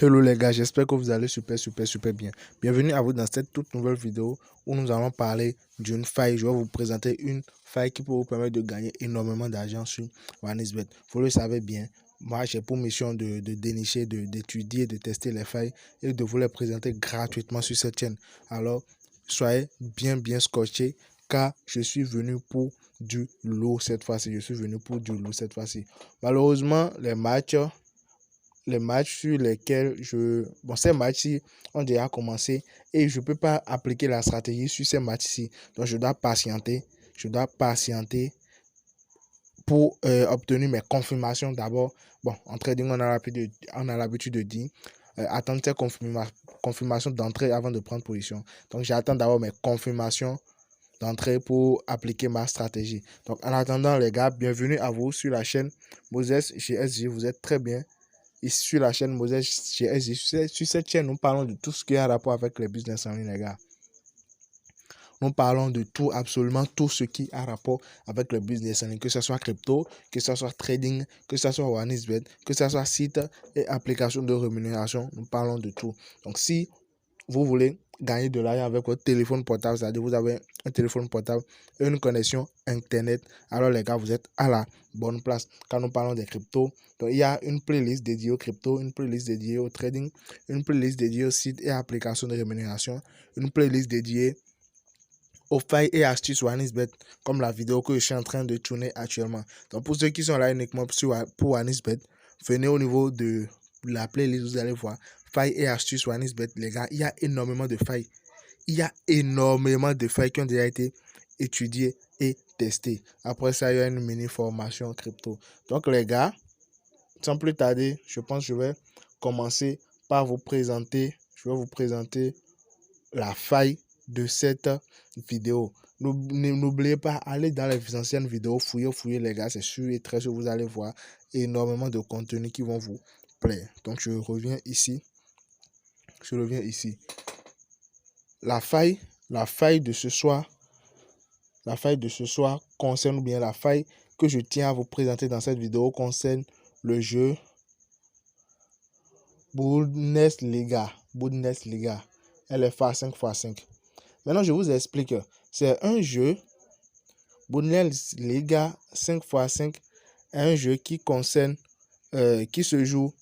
Hello les gars, j'espère que vous allez super bien. Bienvenue à vous dans cette toute nouvelle vidéo où nous allons parler d'une faille. Je vais vous présenter une faille qui peut vous permettre de gagner énormément d'argent sur OneXBet. Vous le savez bien, moi j'ai pour mission de dénicher, d'étudier, de tester les failles et de vous les présenter gratuitement sur cette chaîne. Alors soyez bien scotchés car je suis venu pour du lourd cette fois-ci. Malheureusement, les matchs sur lesquels ces matchs-ci ont déjà commencé et je ne peux pas appliquer la stratégie sur ces matchs-ci. Donc, je dois patienter. Pour obtenir mes confirmations d'abord. Bon, en trading, on a l'habitude de dire attendre ces confirmations d'entrée avant de prendre position. Donc, j'attends d'abord mes confirmations d'entrée pour appliquer ma stratégie. Donc, en attendant, les gars, bienvenue à vous sur la chaîne Moses chez SG. Vous êtes très bien. Ici sur la chaîne Moses chez SG. Sur cette chaîne, nous parlons de tout ce qui a rapport avec les business en ligne, les gars. Nous parlons de tout, absolument tout ce qui a rapport avec le business en ligne, que ce soit crypto, que ce soit trading, que ce soit OneXBet, que ce soit site et application de rémunération. Nous parlons de tout. Donc, si vous voulez gagner de l'argent avec votre téléphone portable, c'est-à-dire vous avez un téléphone portable et une connexion Internet, alors les gars, vous êtes à la bonne place. Quand nous parlons des cryptos, donc il y a une playlist dédiée aux cryptos, une playlist dédiée au trading, une playlist dédiée aux sites et applications de rémunération, une playlist dédiée aux failles et astuces OneXBet, comme la vidéo que je suis en train de tourner actuellement. Donc pour ceux qui sont là uniquement pour OneXBet, venez au niveau de la playlist, vous allez voir failles et astuces OneXBet. Les gars, il y a énormément de failles. Il y a énormément de failles qui ont déjà été étudiées et testées. Après ça, il y a une mini formation crypto. Donc les gars, sans plus tarder, je pense que je vais commencer par vous présenter. Je vais vous présenter la faille de cette vidéo. N'oubliez pas, allez dans les anciennes vidéos, fouillez les gars, c'est sûr et très sûr, vous allez voir énormément de contenus qui vont vous plaire. Donc je reviens ici. La faille de ce soir concerne, ou bien la faille que je tiens à vous présenter dans cette vidéo concerne le jeu Bundesliga LFA 5x5. Maintenant, je vous explique. C'est un jeu, Bundesliga 5x5, un jeu qui concerne, qui se joue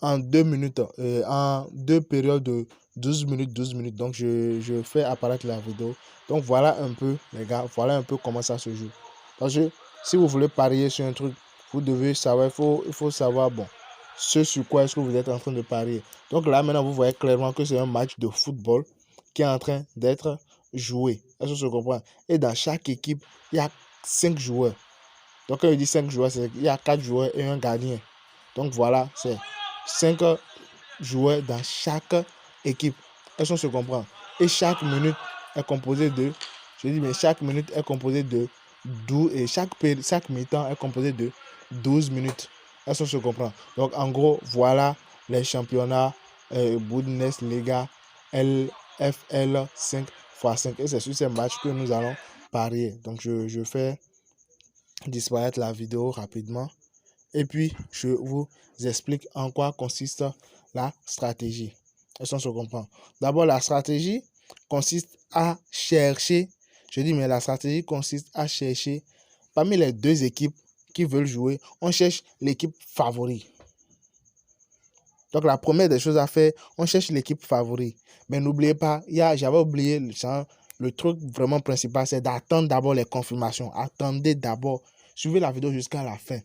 en 2 minutes, en 2 périodes de 12 minutes. Donc, je fais apparaître la vidéo. Donc, voilà un peu, les gars, voilà un peu comment ça se joue. Parce que si vous voulez parier sur un truc, vous devez savoir, il faut savoir, bon, ce sur quoi est-ce que vous êtes en train de parier. Donc là, maintenant, vous voyez clairement que c'est un match de football qui est en train d'être joué. Est-ce que je comprends? Et dans chaque équipe, il y a 5 joueurs. Donc, quand je dis 5 joueurs, c'est qu'il y a 4 joueurs et un gardien. Donc, voilà, c'est 5 joueurs dans chaque équipe. Est-ce qu'on se comprend? Et chaque minute est composée de, chaque minute est composée de 12, et chaque mi-temps est composé de 12 minutes. Est-ce qu'on se comprend? Donc, en gros, voilà les championnats Bundesliga LFL 5x5. Et c'est sur ces matchs que nous allons parier. Donc, je fais disparaître la vidéo rapidement. Et puis, je vous explique en quoi consiste la stratégie. Est-ce qu'on se comprend? D'abord, la stratégie consiste à chercher, la stratégie consiste à chercher parmi les deux équipes qui veulent jouer, on cherche l'équipe favori. Donc, la première des choses à faire, on cherche l'équipe favori. Mais n'oubliez pas, j'avais oublié le truc vraiment principal, c'est d'attendre d'abord les confirmations. Attendez d'abord, suivez la vidéo jusqu'à la fin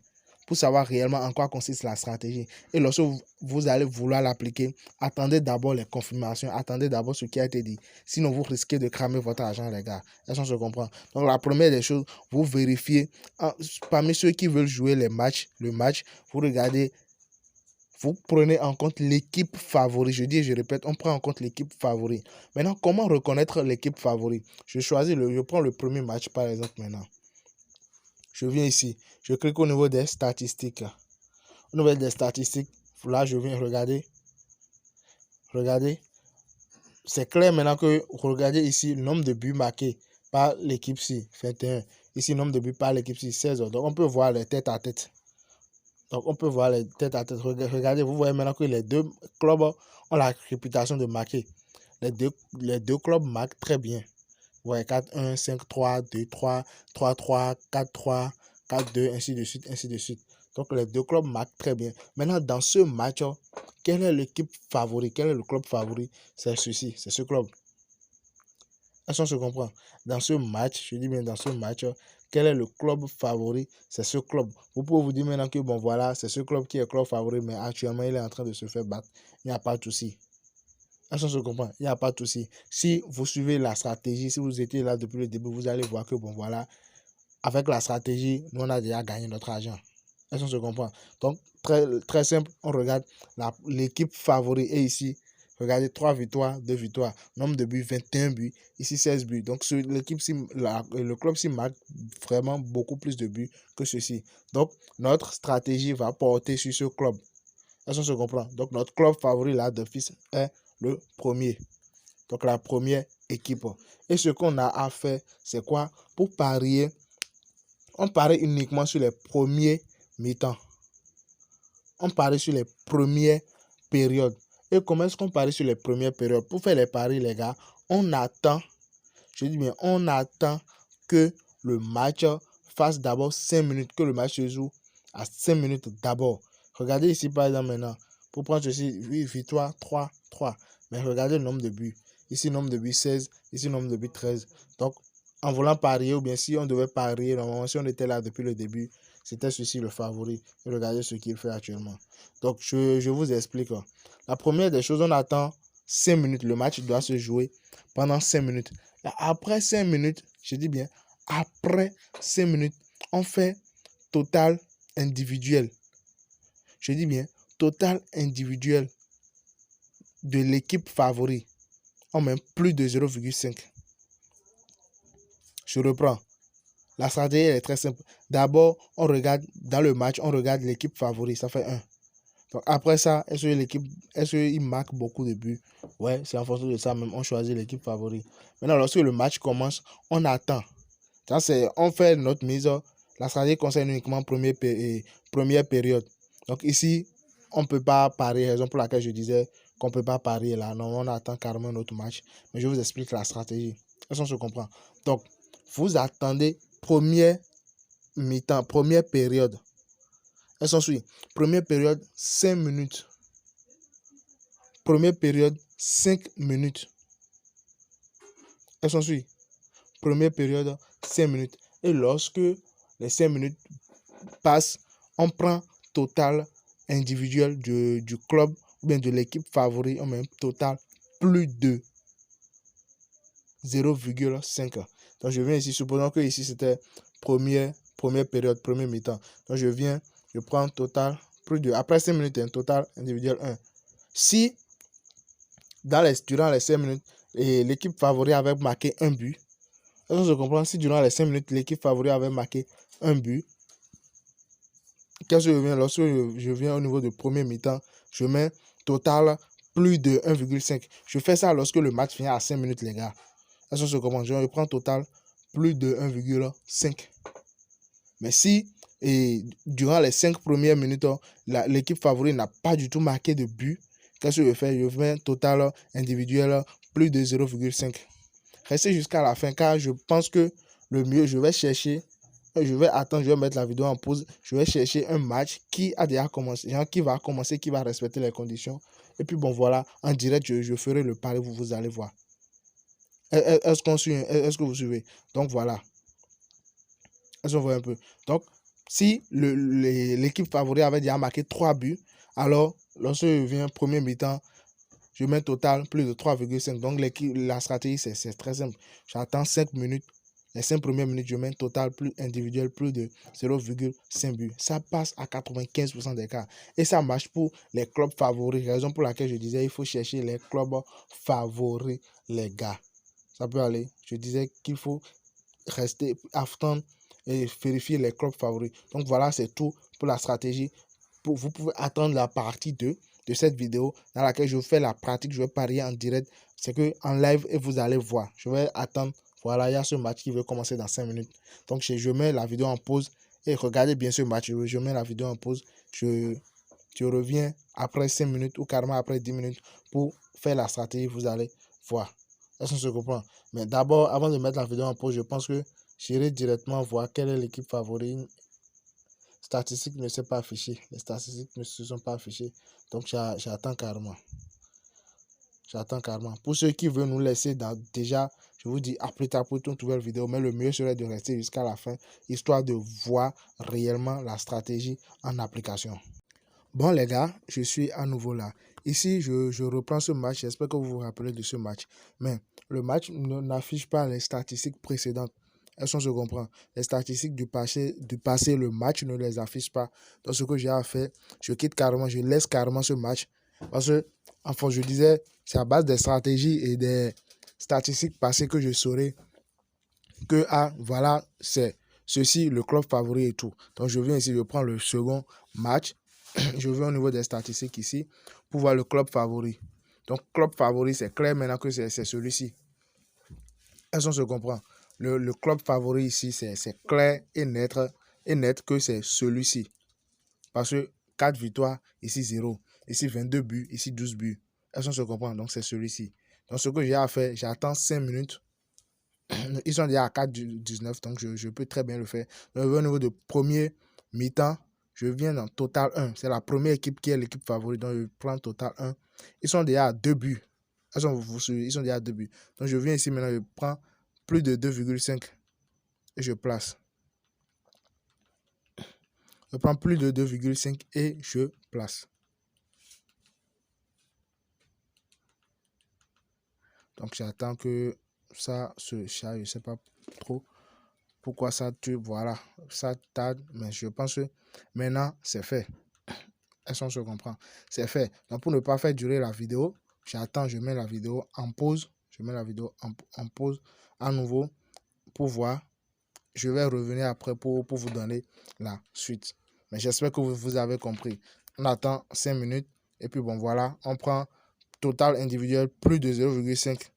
pour savoir réellement en quoi consiste la stratégie. Et lorsque vous allez vouloir l'appliquer, attendez d'abord les confirmations, attendez d'abord ce qui a été dit. Sinon, vous risquez de cramer votre argent, les gars. Est-ce qu'on se comprend? Donc, la première des choses, vous vérifiez, parmi ceux qui veulent jouer le match, vous regardez, vous prenez en compte l'équipe favori. Je répète, on prend en compte l'équipe favori. Maintenant, comment reconnaître l'équipe favori? Je prends le premier match, par exemple, maintenant. Je viens ici, je clique au niveau des statistiques. Au niveau des statistiques, là, je viens regarder. Regardez. C'est clair maintenant que, regardez ici, le nombre de buts marqués par l'équipe-ci, 21. Ici, le nombre de buts par l'équipe-ci, 16. Donc, on peut voir les tête à tête. Donc, on peut voir les têtes à tête. Regardez, vous voyez maintenant que les deux clubs ont la réputation de marquer. Les deux clubs marquent très bien. Vous voyez, 4-1, 5-3, 2-3, 3-3, 4-3, 4-2, ainsi de suite, ainsi de suite. Donc, les deux clubs marquent très bien. Maintenant, dans ce match, quelle est l'équipe favori? Quel est le club favori? C'est ceci, c'est ce club. Est-ce qu'on se comprend? Dans ce match, je dis bien dans ce match, quel est le club favori? C'est ce club. Vous pouvez vous dire maintenant que bon voilà, c'est ce club qui est club favori, mais actuellement il est en train de se faire battre. Il n'y a pas de souci. Est-ce qu'on se comprend? Il n'y a pas de souci. Si vous suivez la stratégie, si vous étiez là depuis le début, vous allez voir que bon voilà, avec la stratégie, nous on a déjà gagné notre argent. Est-ce qu'on se comprend? Donc, très simple, on regarde l'équipe favori est ici. Regardez, 3 victoires, 2 victoires. Nombre de buts, 21 buts. Ici, 16 buts. Donc, le club-ci marque vraiment beaucoup plus de buts que ceci. Donc, notre stratégie va porter sur ce club. Est-ce qu'on se comprend? Donc, notre club favori là d'office est le premier. Donc, la première équipe. Et ce qu'on a à faire, c'est quoi? Pour parier, on parie uniquement sur les premiers mi-temps. On parie sur les premières périodes. Et comment est-ce qu'on parie sur les premières périodes? Pour faire les paris, les gars, on attend, je dis bien, on attend que le match fasse d'abord 5 minutes, que le match se joue à 5 minutes d'abord. Regardez ici, par exemple, maintenant, pour prendre ceci, oui, victoire 3-3. Mais regardez le nombre de buts. Ici, nombre de buts 16, ici, nombre de buts 13. Donc, en voulant parier, ou bien si on devait parier, normalement, si on était là depuis le début, c'était ceci le favori. Et regardez ce qu'il fait actuellement. Donc, je vous explique. La première des choses, on attend 5 minutes. Le match doit se jouer pendant 5 minutes. Et après 5 minutes, je dis bien, après 5 minutes, on fait total individuel. Je dis bien, total individuel de l'équipe favori. On met plus de 0,5. Je reprends. La stratégie est très simple. D'abord, on regarde dans le match, on regarde l'équipe favori, ça fait 1. Donc après ça, est-ce qu'il marque beaucoup de buts? Ouais, c'est en fonction de ça même, on choisit l'équipe favori. Maintenant, lorsque le match commence, on attend. Ça, on fait notre mise. La stratégie concerne uniquement première période. Donc ici, on ne peut pas parier, raison pour laquelle je disais qu'on ne peut pas parier là. Non, on attend carrément notre match. Mais je vous explique la stratégie. Est-ce qu'on se comprend? Donc, vous attendez première mi-temps, première période. Elle s'en suit. Première période, 5 minutes. Première période, 5 minutes. Elle s'en suit. Première période, 5 minutes. Et lorsque les 5 minutes passent, on prend total individuel du club ou bien de l'équipe favori. On met total plus de 0,5. Donc je viens ici, supposons que ici c'était première période, premier mi-temps. Donc je prends total plus de, après 5 minutes, un total individuel 1. Si durant les 5 minutes, l'équipe favori avait marqué un but, je comprends, si durant les 5 minutes, l'équipe favori avait marqué un but, qu'est-ce que je viens, lorsque je viens au niveau du premier mi-temps, je mets total plus de 1,5. Je fais ça lorsque le match finit à 5 minutes, les gars. Est-ce que je comprends? Je prends total plus de 1,5. Mais si durant les 5 premières minutes, l'équipe favori n'a pas du tout marqué de but, qu'est-ce que je fais? Je fais un total individuel plus de 0,5. Restez jusqu'à la fin car je pense que le mieux, je vais attendre, je vais mettre la vidéo en pause, je vais chercher un match qui a déjà commencé, qui va commencer, qui va respecter les conditions. Et puis bon voilà, en direct, je ferai le pari, vous allez voir. Est-ce que vous suivez? Donc voilà. Est-ce qu'on voit un peu? Donc, si l'équipe favori avait déjà marqué 3 buts, alors lorsque je viens premier mi-temps, je mets total plus de 3,5. Donc la stratégie, c'est très simple. J'attends 5 minutes. Les 5 premières minutes, je mets total plus individuel, plus de 0,5 buts. Ça passe à 95% des cas. Et ça marche pour les clubs favoris. Raison pour laquelle je disais il faut chercher les clubs favoris, les gars. Ça peut aller. Je disais qu'il faut rester, attendre et vérifier les clubs favoris. Donc voilà, c'est tout pour la stratégie. Vous pouvez attendre la partie 2 de cette vidéo dans laquelle je fais la pratique, je vais parier en direct. C'est que en live et vous allez voir. Je vais attendre. Voilà, il y a ce match qui veut commencer dans 5 minutes. Donc je mets la vidéo en pause et regardez bien ce match. Je mets la vidéo en pause. je reviens après 5 minutes ou carrément après 10 minutes pour faire la stratégie. Vous allez voir. Est-ce qu'on se comprend? Mais d'abord, avant de mettre la vidéo en pause, je pense que j'irai directement voir quelle est l'équipe favorite. Statistiques ne sont pas affichées. Les statistiques ne se sont pas affichées. Donc, j'attends carrément. J'attends carrément. Pour ceux qui veulent nous laisser déjà, je vous dis à plus tard pour une nouvelle vidéo. Mais le mieux serait de rester jusqu'à la fin, histoire de voir réellement la stratégie en application. Bon les gars, je suis à nouveau là. Ici, je reprends ce match. J'espère que vous vous rappelez de ce match. Mais le match n'affiche pas les statistiques précédentes. Est-ce qu'on se comprend? Les statistiques du passé, le match ne les affiche pas. Donc ce que j'ai à faire, je quitte carrément, je laisse carrément ce match. Parce que, enfin, je disais, c'est à base des stratégies et des statistiques passées que je saurais que, voilà, c'est ceci, le club favori et tout. Donc je viens ici, je prends le second match. Je vais au niveau des statistiques ici pour voir le club favori. Donc, club favori, c'est clair maintenant que c'est celui-ci. Est-ce qu'on se comprend? Le club favori ici, c'est clair et net que c'est celui-ci. Parce que 4 victoires, ici 0. Ici 22 buts, ici 12 buts. Est-ce qu'on se comprend? Donc, c'est celui-ci. Donc, ce que j'ai à faire, j'attends 5 minutes. Ils sont déjà à 4,19, donc je peux très bien le faire. Donc, au niveau de premier mi-temps, je viens dans Total 1. C'est la première équipe qui est l'équipe favorite. Donc, je prends Total 1. Ils sont déjà à 2 buts. Ils sont déjà à 2 buts. Donc, je viens ici maintenant. Je prends plus de 2,5 et je place. Je prends plus de 2,5 et je place. Donc, j'attends que ça se charge. Je ne sais pas trop pourquoi ça tue. Voilà, ça tarde. Mais je pense que maintenant, c'est fait. Est-ce qu'on se comprend? C'est fait. Donc, pour ne pas faire durer la vidéo, j'attends, je mets la vidéo en pause. Je mets la vidéo en pause à nouveau pour voir. Je vais revenir après pour vous donner la suite. Mais j'espère que vous avez compris. On attend 5 minutes. Et puis, bon, voilà. On prend total individuel plus de 0,5.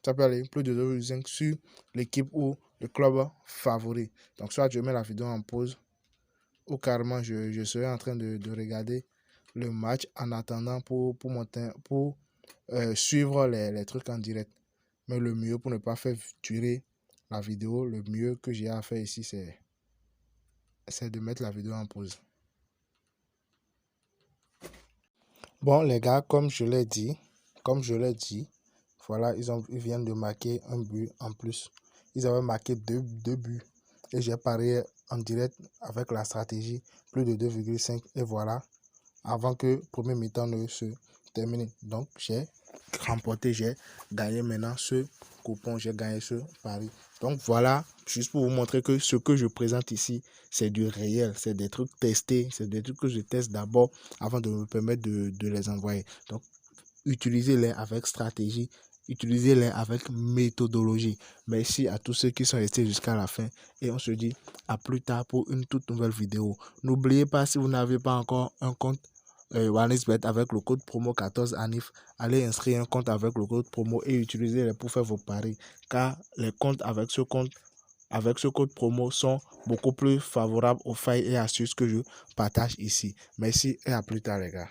Ça peut aller plus de 0,5 sur l'équipe ou le club favori. Donc, soit je mets la vidéo en pause ou carrément je serai en train de regarder le match en attendant pour suivre les trucs en direct. Mais le mieux pour ne pas faire durer la vidéo, le mieux que j'ai à faire ici, c'est de mettre la vidéo en pause. Bon les gars, comme je l'ai dit, voilà, ils viennent de marquer un but en plus. Ils avaient marqué deux buts. Et j'ai parié en direct avec la stratégie plus de 2,5. Et voilà, avant que le premier mi-temps ne se termine. Donc, j'ai remporté, j'ai gagné maintenant ce coupon, j'ai gagné ce pari. Donc, voilà, juste pour vous montrer que ce que je présente ici, c'est du réel. C'est des trucs testés, c'est des trucs que je teste d'abord avant de me permettre de les envoyer. Donc, utilisez-les avec stratégie. Utilisez-les avec méthodologie. Merci à tous ceux qui sont restés jusqu'à la fin et on se dit à plus tard pour une toute nouvelle vidéo. N'oubliez pas, si vous n'avez pas encore un compte OneXBet avec le code promo 14ANIF, allez inscrire un compte avec le code promo et utilisez-les pour faire vos paris, car les comptes avec ce code promo sont beaucoup plus favorables aux failles et astuces que je partage ici. Merci et à plus tard les gars.